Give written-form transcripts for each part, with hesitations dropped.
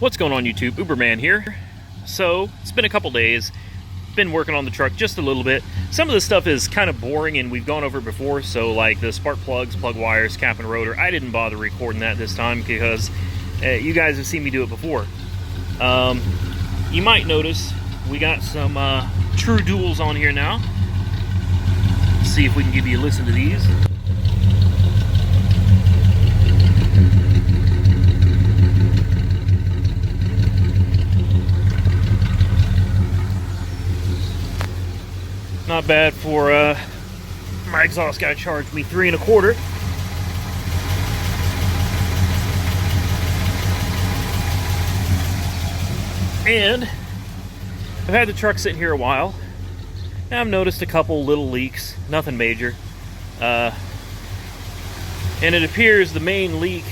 What's going on YouTube? Uberman here. So it's been a couple days, been working on the truck just a little bit. Some of the stuff is kind of boring and we've gone over it before, so like the spark plugs, plug wires, cap and rotor, I didn't bother recording that this time because you guys have seen me do it before. You might notice we got some true duals on here now. Let's see if we can give you a listen to these. Not bad for my exhaust guy charged me $3 1/4. And I've had the truck sitting here a while, and I've noticed a couple little leaks, nothing major. And it appears the main leak,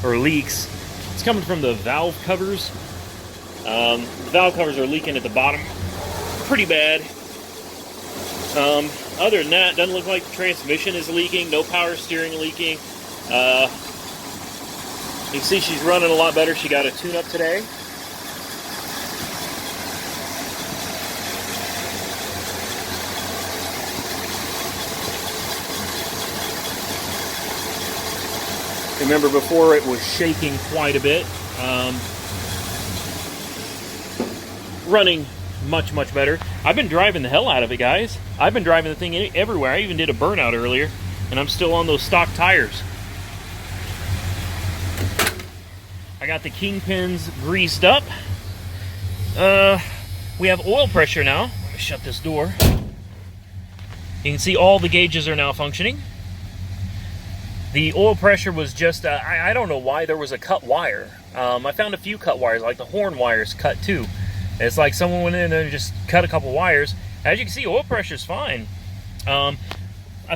or leaks, it's coming from the valve covers. The valve covers are leaking at the bottom pretty bad. Other than that, doesn't look like the transmission is leaking, no power steering leaking. You can see she's running a lot better. She got a tune-up today. Remember before it was shaking quite a bit. Running much better. I've been driving the hell out of it, guys. I've been driving the thing everywhere. I even did a burnout earlier, and I'm still on those stock tires. I got the kingpins greased up. We have oil pressure now. Let me shut this door. You can see all the gauges are now functioning. The oil pressure was just, I don't know why there was a cut wire. I found a few cut wires, like the horn wires cut too. It's like someone went in there and just cut a couple wires. As you can see, oil pressure is fine. I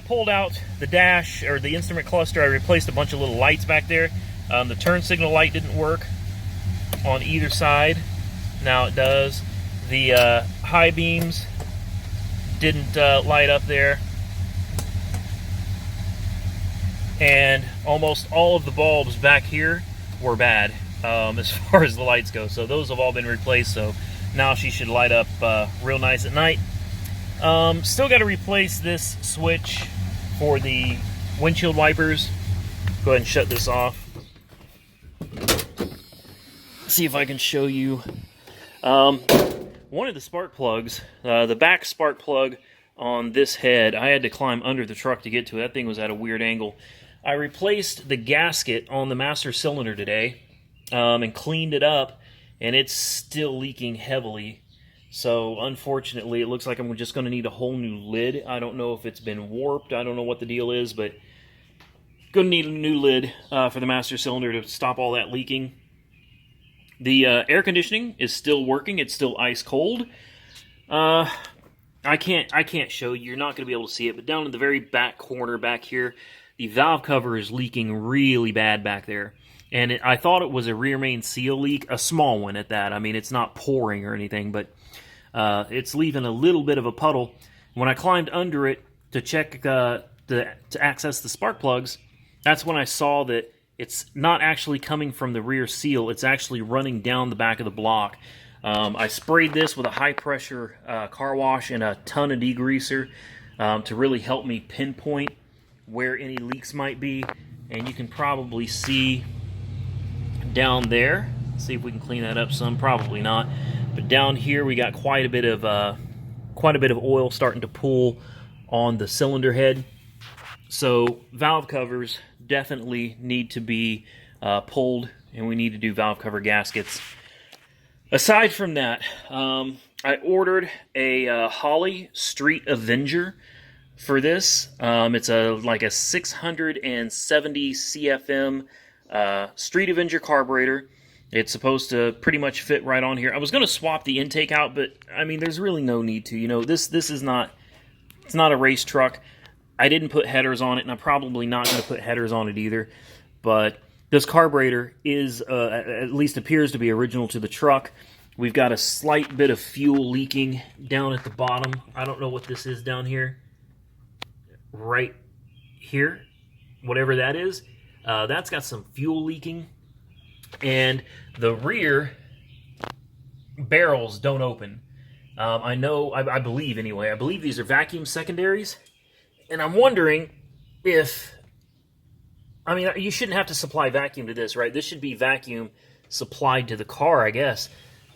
pulled out the dash, or the instrument cluster. I replaced a bunch of little lights back there. The turn signal light didn't work on either side. Now it does. The high beams didn't light up there. And almost all of the bulbs back here were bad as far as the lights go. So those have all been replaced, so now she should light up real nice at night. Still got to replace this switch for the windshield wipers. Go ahead and shut this off. See if I can show you. One of the spark plugs, the back spark plug on this head, I had to climb under the truck to get to it. That thing was at a weird angle. I replaced the gasket on the master cylinder today and cleaned it up, and it's still leaking heavily. So unfortunately, it looks like I'm just going to need a whole new lid. I don't know if it's been warped. I don't know what the deal is, but going to need a new lid for the master cylinder to stop all that leaking. The air conditioning is still working. It's still ice cold. I can't show you. You're not going to be able to see it, but down in the very back corner back here, the valve cover is leaking really bad back there. And I thought it was a rear main seal leak, a small one at that. I mean, it's not pouring or anything, but it's leaving a little bit of a puddle. When I climbed under it to check to access the spark plugs, that's when I saw that it's not actually coming from the rear seal. It's actually running down the back of the block. I sprayed this with a high-pressure car wash and a ton of degreaser to really help me pinpoint where any leaks might be. And you can probably see down there. See if we can clean that up some. Probably not. But down here we got quite a bit of oil starting to pool on the cylinder head. So valve covers definitely need to be pulled, and we need to do valve cover gaskets. Aside from that, I ordered a Holley Street Avenger for this. It's like a 670 CFM Street Avenger carburetor. It's supposed to pretty much fit right on here. I was going to swap the intake out, but I mean, there's really no need to. You know, this is not, it's not a race truck. I didn't put headers on it, and I'm probably not going to put headers on it either. But this carburetor is, at least appears to be original to the truck. We've got a slight bit of fuel leaking down at the bottom. I don't know what this is down here. Right here. Whatever that is. That's got some fuel leaking. and the rear barrels don't open. I believe anyway, I believe these are vacuum secondaries, and I'm wondering if, I mean, you shouldn't have to supply vacuum to this, right? This should be vacuum supplied to the car, I guess.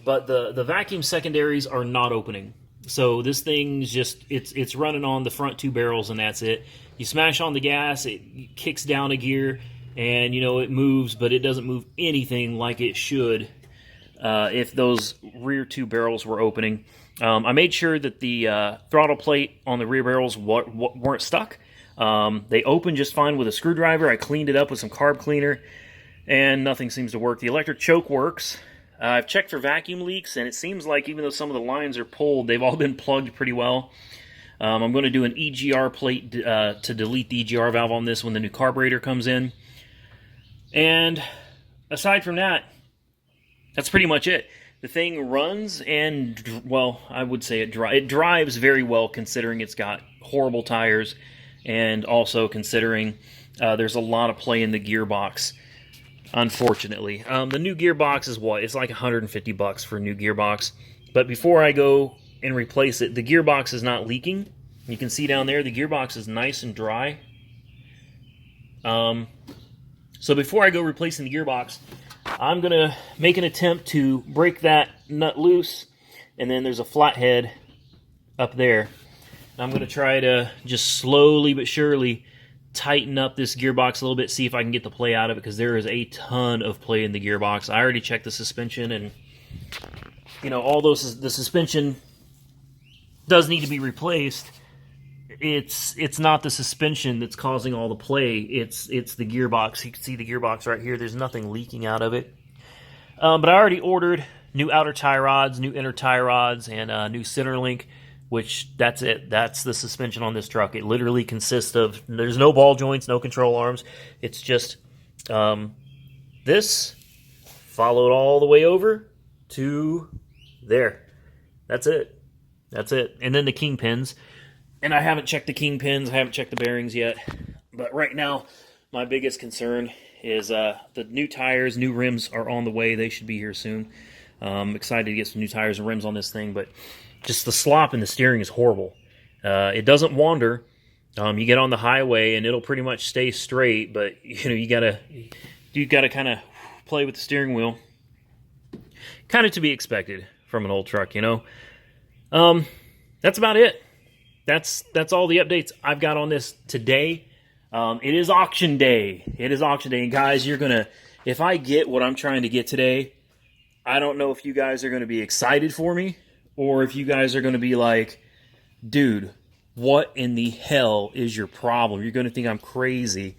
But the vacuum secondaries are not opening. So this thing's just, it's running on the front two barrels, and that's it. You smash on the gas, it kicks down a gear, and, you know, it moves, but it doesn't move anything like it should if those rear two barrels were opening. I made sure that the throttle plate on the rear barrels weren't stuck. They open just fine with a screwdriver. I cleaned it up with some carb cleaner, and nothing seems to work. The electric choke works. I've checked for vacuum leaks, and it seems like even though some of the lines are pulled, they've all been plugged pretty well. I'm going to do an EGR plate to delete the EGR valve on this when the new carburetor comes in. And aside from that, that's pretty much it. The thing runs and, well, I would say it drives very well considering it's got horrible tires, and also considering there's a lot of play in the gearbox, unfortunately. The new gearbox is what? It's like $150 for a new gearbox. But before I go and replace it, the gearbox is not leaking. You can see down there, the gearbox is nice and dry. So before I go replacing the gearbox, I'm going to make an attempt to break that nut loose, and then there's a flathead up there. I'm going to try to just slowly but surely tighten up this gearbox a little bit, see if I can get the play out of it, because there is a ton of play in the gearbox. I already checked the suspension, and, you know, although the suspension does need to be replaced, it's not the suspension that's causing all the play. It's the gearbox. You can see the gearbox right here. There's nothing leaking out of it. But I already ordered new outer tie rods, new inner tie rods, and new center link, which that's it. That's the suspension on this truck. It literally consists of, there's no ball joints, no control arms. It's just this followed all the way over to there. That's it. That's it. And then the kingpins. And I haven't checked the kingpins. I haven't checked the bearings yet. But right now, my biggest concern is the new tires, new rims are on the way. They should be here soon. I'm excited to get some new tires and rims on this thing, but just the slop in the steering is horrible. It doesn't wander. You get on the highway and it'll pretty much stay straight, but you know, you gotta kind of play with the steering wheel. Kind of to be expected from an old truck, you know. That's about it. That's all the updates I've got on this today. It is auction day. It is auction day, and guys, if I get what I'm trying to get today, I don't know if you guys are gonna be excited for me, or if you guys are gonna be like, dude, what in the hell is your problem? You're gonna think I'm crazy.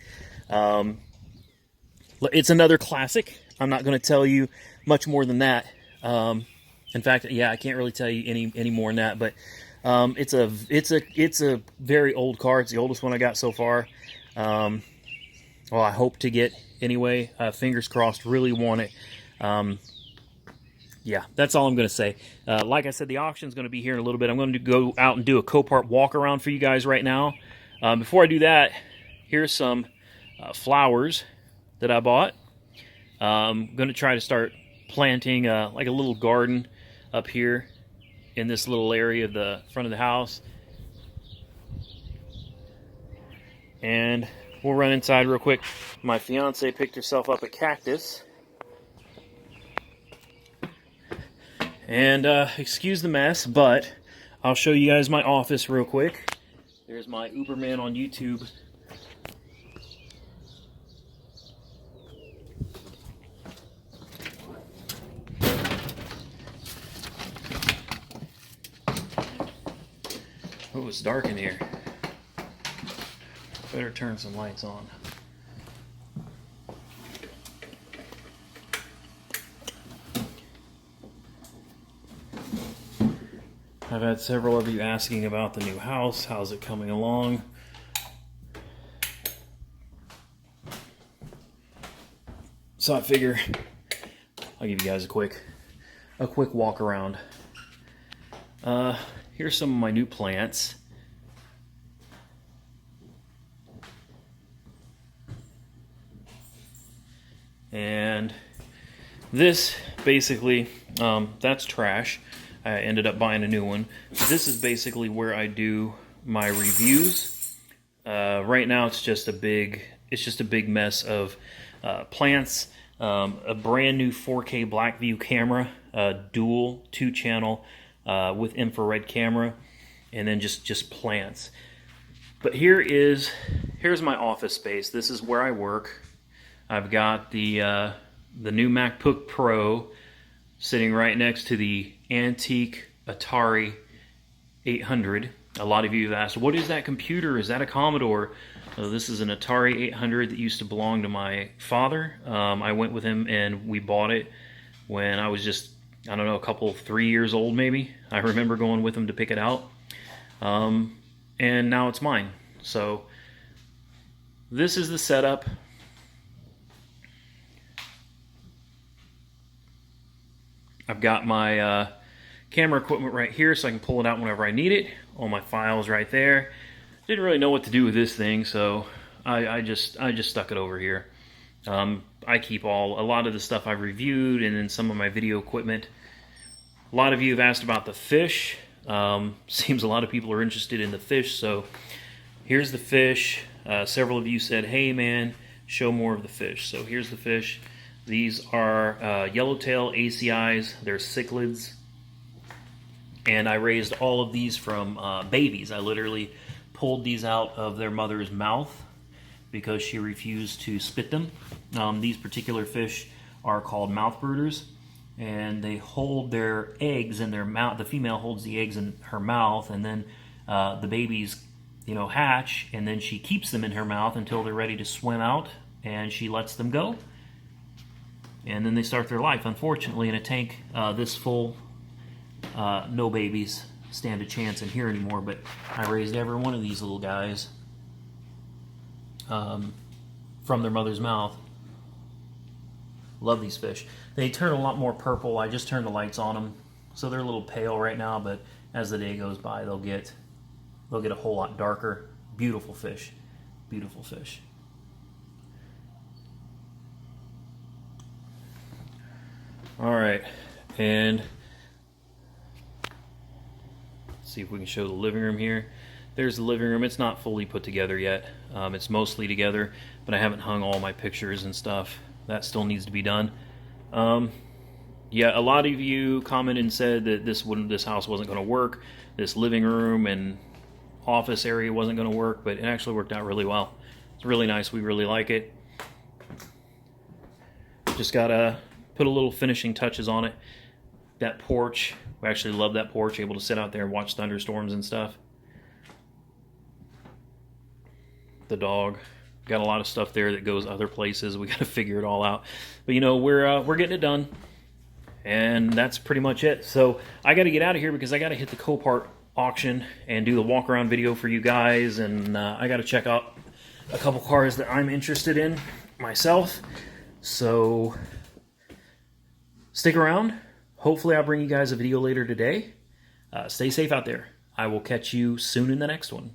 It's another classic. I'm not gonna tell you much more than that. In fact, yeah, I can't really tell you any more than that, but it's a very old car. It's the oldest one I got so far. Well, I hope to get anyway. Fingers crossed. Really want it. Yeah, that's all I'm going to say. Like I said, the auction's going to be here in a little bit. I'm going to go out and do a Copart walk around for you guys right now. Before I do that, here's some flowers that I bought. I'm going to try to start planting like a little garden up here in this little area of the front of the house. And we'll run inside real quick. My fiance picked herself up a cactus. And excuse the mess, but I'll show you guys my office real quick. There's my Uberman on YouTube. Oh, it's dark in here. Better turn some lights on. I've had several of you asking about the new house. How's it coming along? So I figure I'll give you guys a quick walk around. Here's some of my new plants. And this basically, that's trash. I ended up buying a new one. This is basically where I do my reviews. Right now it's just a big mess of plants, a brand new 4K Blackview camera, dual 2-channel with infrared camera, and then just plants. But here's my office space. This is where I work. I've got the new MacBook Pro sitting right next to the antique Atari 800. A lot of you have asked, what is that computer? Is that a Commodore? This is an Atari 800 that used to belong to my father. I went with him and we bought it when I was just, I don't know, 3 years old maybe. I remember going with him to pick it out. And now it's mine. So this is the setup. I've got my camera equipment right here so I can pull it out whenever I need it. All my files right there. Didn't really know what to do with this thing, so I just stuck it over here. I keep a lot of the stuff I've reviewed and then some of my video equipment. A lot of you have asked about the fish. Seems a lot of people are interested in the fish, so here's the fish. Several of you said, hey man, show more of the fish. So here's the fish. These are yellowtail ACIs. They're cichlids. And I raised all of these from babies. I literally pulled these out of their mother's mouth because she refused to spit them. These particular fish are called mouth brooders, and they hold their eggs in their mouth. The female holds the eggs in her mouth, and then the babies, hatch, and then she keeps them in her mouth until they're ready to swim out, and she lets them go. And then they start their life. Unfortunately, in a tank this full, no babies stand a chance in here anymore, but I raised every one of these little guys from their mother's mouth. Love these fish. They turn a lot more purple. I just turned the lights on them, so they're a little pale right now, but as the day goes by, they'll get a whole lot darker. Beautiful fish. Beautiful fish. All right, and let's see if we can show the living room here. There's the living room. It's not fully put together yet. It's mostly together, but I haven't hung all my pictures and stuff. That still needs to be done. Yeah, a lot of you commented and said that this house wasn't going to work. This living room and office area wasn't going to work, but it actually worked out really well. It's really nice. We really like it. Just gotta put a little finishing touches on it. That porch, we actually love that porch, able to sit out there and watch thunderstorms and stuff. The dog, got a lot of stuff there that goes other places. We got to figure it all out, but we're getting it done, and that's pretty much it. So I got to get out of here because I got to hit the Copart auction and do the walk around video for you guys, and I got to check out a couple cars that I'm interested in myself. So stick around. Hopefully I'll bring you guys a video later today. Stay safe out there. I will catch you soon in the next one.